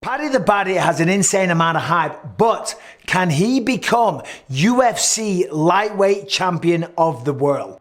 Paddy the Baddy has an insane amount of hype, but can he become UFC lightweight champion of the world?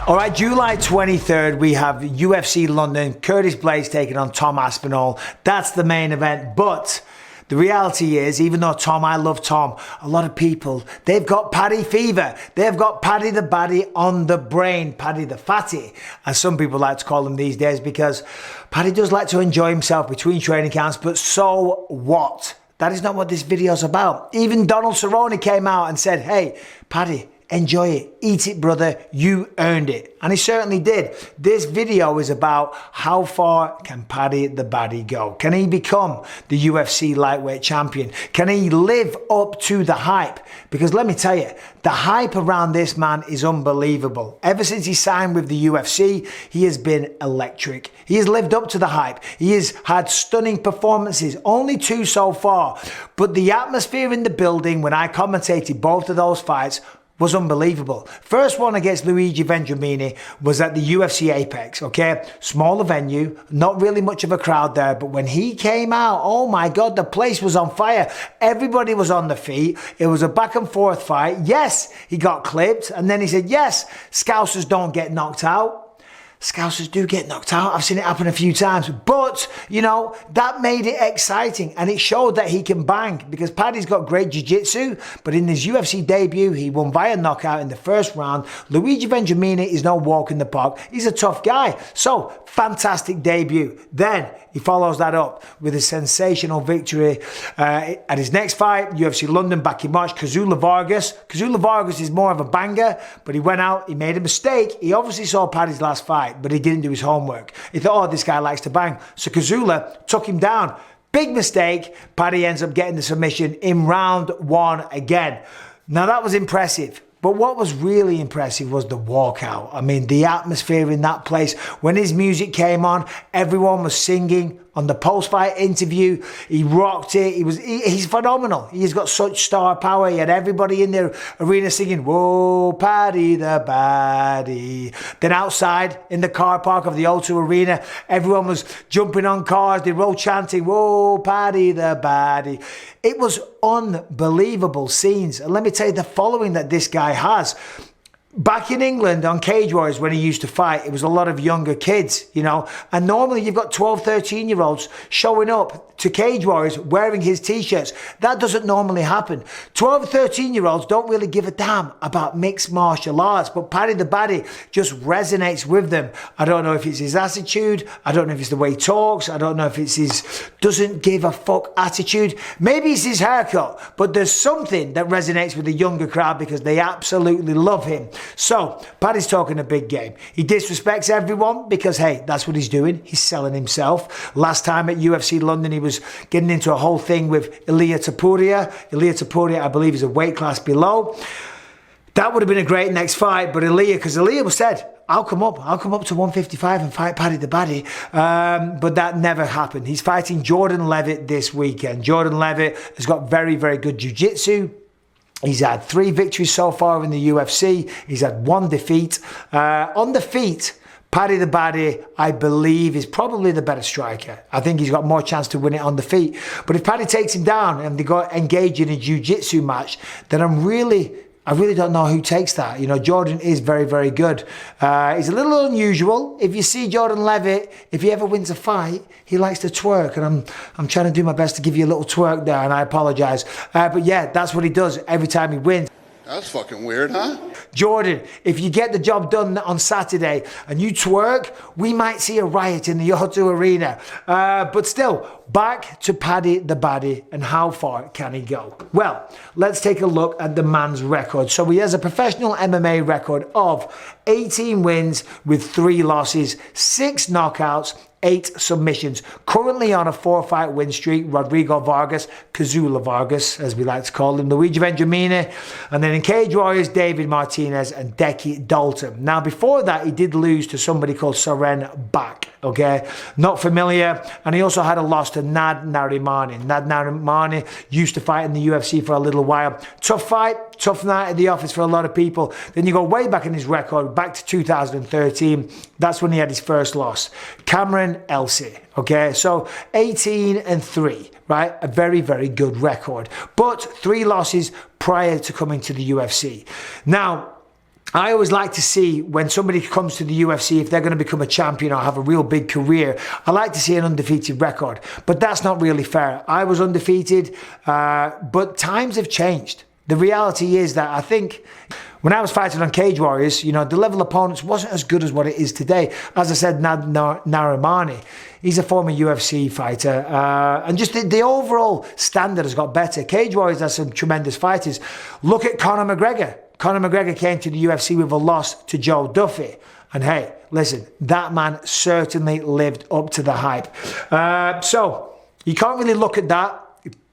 All right, July 23rd, we have UFC London, Curtis Blades taking on Tom Aspinall. That's the main event, but the reality is, even though I love Tom, a lot of people, they've got Paddy fever. They've got Paddy the Baddy on the brain, Paddy the Fatty, as some people like to call him these days, because Paddy does like to enjoy himself between training camps, but so what? That is not what this video's about. Even Donald Cerrone came out and said, hey, Paddy, enjoy it, eat it, brother, you earned it. And he certainly did. This video is about how far can Paddy the Baddy go? Can he become the UFC lightweight champion? Can he live up to the hype? Because let me tell you, the hype around this man is unbelievable. Ever since he signed with the UFC, he has been electric. He has lived up to the hype. He has had stunning performances, only 2 so far. But the atmosphere in the building when I commentated both of those fights was unbelievable. First one against Luigi Vendramini was at the UFC Apex, okay? Smaller venue, not really much of a crowd there, but when he came out, oh my God, the place was on fire. Everybody was on the feet. It was a back and forth fight. Yes, he got clipped, and then he said, yes, Scousers don't get knocked out. Scousers do get knocked out. I've seen it happen a few times. But, you know, that made it exciting. And it showed that he can bang. Because Paddy's got great jiu-jitsu. But in his UFC debut, he won via knockout in the first round. Luigi Vendramini is no walk in the park. He's a tough guy. So, fantastic debut. Then, he follows that up with a sensational victory at his next fight, UFC London back in March, Kazula Vargas. Kazula Vargas is more of a banger, but he went out, he made a mistake. He obviously saw Paddy's last fight, but he didn't do his homework. He thought, oh, this guy likes to bang. So Kazula took him down. Big mistake. Paddy ends up getting the submission in round 1 again. Now that was impressive. But what was really impressive was the walkout. I mean, the atmosphere in that place. When his music came on, everyone was singing. On the post-fight interview, he rocked it. He's phenomenal. He's got such star power. He had everybody in the arena singing, whoa, Paddy the Baddy. Then outside in the car park of the O2 Arena, everyone was jumping on cars. They were all chanting, whoa, Paddy the Baddy. It was unbelievable scenes. And let me tell you the following that this guy has. Back in England on Cage Warriors when he used to fight, it was a lot of younger kids, you know, and normally you've got 12, 13-year-olds showing up to Cage Warriors wearing his t-shirts. That doesn't normally happen. 12, 13-year-olds don't really give a damn about mixed martial arts, but Paddy the Baddy just resonates with them. I don't know if it's his attitude, I don't know if it's the way he talks, I don't know if it's his doesn't give a fuck attitude. Maybe it's his haircut, but there's something that resonates with the younger crowd because they absolutely love him. So, Paddy's talking a big game. He disrespects everyone because, hey, that's what he's doing. He's selling himself. Last time at UFC London, he was getting into a whole thing with Ilia Topuria. Ilia Topuria, I believe, is a weight class below. That would have been a great next fight, but because Ilia said, I'll come up to 155 and fight Paddy the Baddy. But that never happened. He's fighting Jordan Leavitt this weekend. Jordan Leavitt has got very, very good jiu-jitsu. He's had 3 victories so far in the UFC. He's had 1 defeat. On the feet, Paddy the Baddy, I believe, is probably the better striker. I think he's got more chance to win it on the feet. But if Paddy takes him down and they go engage in a jiu-jitsu match, then I really don't know who takes that. You know, Jordan is very, very good. He's a little unusual. If you see Jordan Leavitt, if he ever wins a fight, he likes to twerk. And I'm trying to do my best to give you a little twerk there, and I apologize. But yeah, that's what he does every time he wins. That's fucking weird, huh? Jordan, if you get the job done on Saturday and you twerk, we might see a riot in the O2 Arena. But still, back to Paddy the Baddy and how far can he go? Well, let's take a look at the man's record. So he has a professional MMA record of 18 wins with 3 losses, 6 knockouts, 8 submissions. Currently on a 4-fight win streak, Rodrigo Vargas, Kazula Vargas, as we like to call him, Luigi Vendramini, and then in Cage Warriors, David Martinez and Decky Dalton. Now, before that, he did lose to somebody called Soren Bak, okay? Not familiar. And he also had a loss to Nad Narimani. Nad Narimani used to fight in the UFC for a little while. Tough fight. tough night at the office for a lot of people. Then you go way back in his record, back to 2013. That's when he had his first loss. Cameron Elsey, okay? So 18-3, right? A very, very good record. But 3 losses prior to coming to the UFC. Now, I always like to see when somebody comes to the UFC, if they're going to become a champion or have a real big career, I like to see an undefeated record. But that's not really fair. I was undefeated, but times have changed. The reality is that I think when I was fighting on Cage Warriors, you know, the level of opponents wasn't as good as what it is today. As I said, Narimani, he's a former UFC fighter. And just the overall standard has got better. Cage Warriors has some tremendous fighters. Look at Conor McGregor. Conor McGregor came to the UFC with a loss to Joe Duffy. And hey, listen, that man certainly lived up to the hype. So you can't really look at that.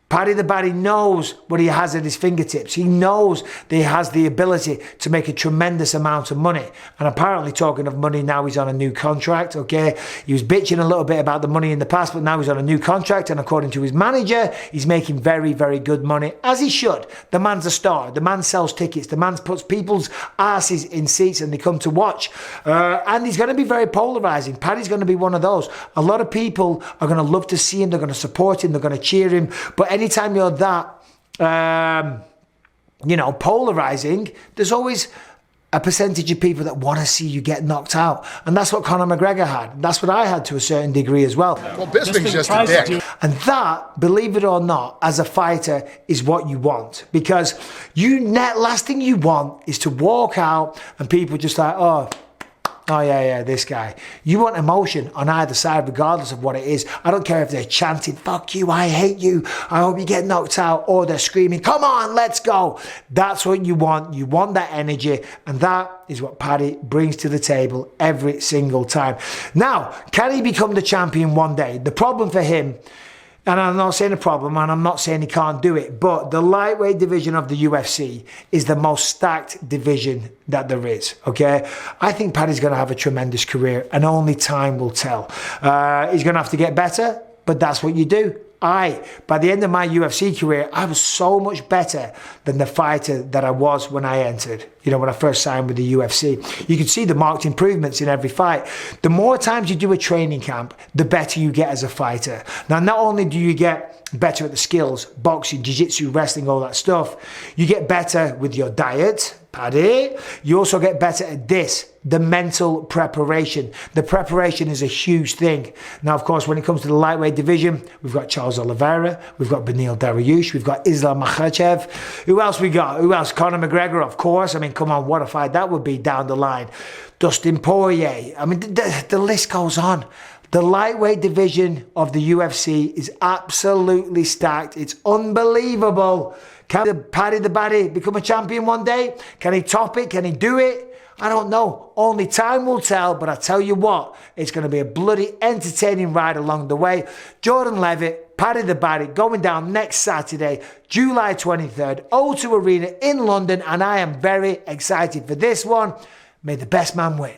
Paddy the Baddy knows what he has at his fingertips. He knows that he has the ability to make a tremendous amount of money. And apparently, talking of money, now he's on a new contract, okay? He was bitching a little bit about the money in the past, but now he's on a new contract. And according to his manager, he's making very, very good money, as he should. The man's a star. The man sells tickets. The man puts people's asses in seats and they come to watch. And he's going to be very polarizing. Paddy's going to be one of those. A lot of people are going to love to see him. They're going to support him. They're going to cheer him. But anytime you're that, you know, polarizing, there's always a percentage of people that want to see you get knocked out. And that's what Conor McGregor had. That's what I had to a certain degree as well. Well, Bisping's just a dick. And that, believe it or not, as a fighter, is what you want. Because last thing you want is to walk out and people just like, oh yeah, this guy. You want emotion on either side, regardless of what it is. I don't care if they're chanting, fuck you, I hate you, I hope you get knocked out, or they're screaming, come on, let's go. That's what you want. You want that energy, and that is what Paddy brings to the table every single time. Now, can he become the champion one day? The problem for him, and I'm not saying a problem, and I'm not saying he can't do it, but the lightweight division of the UFC is the most stacked division that there is, okay? I think Paddy's going to have a tremendous career, and only time will tell. He's going to have to get better, but that's what you do. By the end of my UFC career, I was so much better than the fighter that I was when I entered, you know, when I first signed with the UFC. You can see the marked improvements in every fight. The more times you do a training camp, the better you get as a fighter. Now, not only do you get better at the skills, boxing, jiu-jitsu, wrestling, all that stuff, you get better with your diet, Paddy. You also get better at this, the mental preparation. The preparation is a huge thing. Now, of course, when it comes to the lightweight division, we've got Charles Oliveira, we've got Beneil Dariush, we've got Islam Makhachev. Who else we got? Who else? Conor McGregor, of course. I mean, come on, what a fight that would be down the line. Dustin Poirier. I mean, the list goes on. The lightweight division of the UFC is absolutely stacked. It's unbelievable. Can Paddy the Baddy become a champion one day? Can he top it? Can he do it? I don't know. Only time will tell, but I tell you what, it's going to be a bloody entertaining ride along the way. Jordan Leavitt, Paddy the Baddy, going down next Saturday, July 23rd, O2 Arena in London, and I am very excited for this one. May the best man win.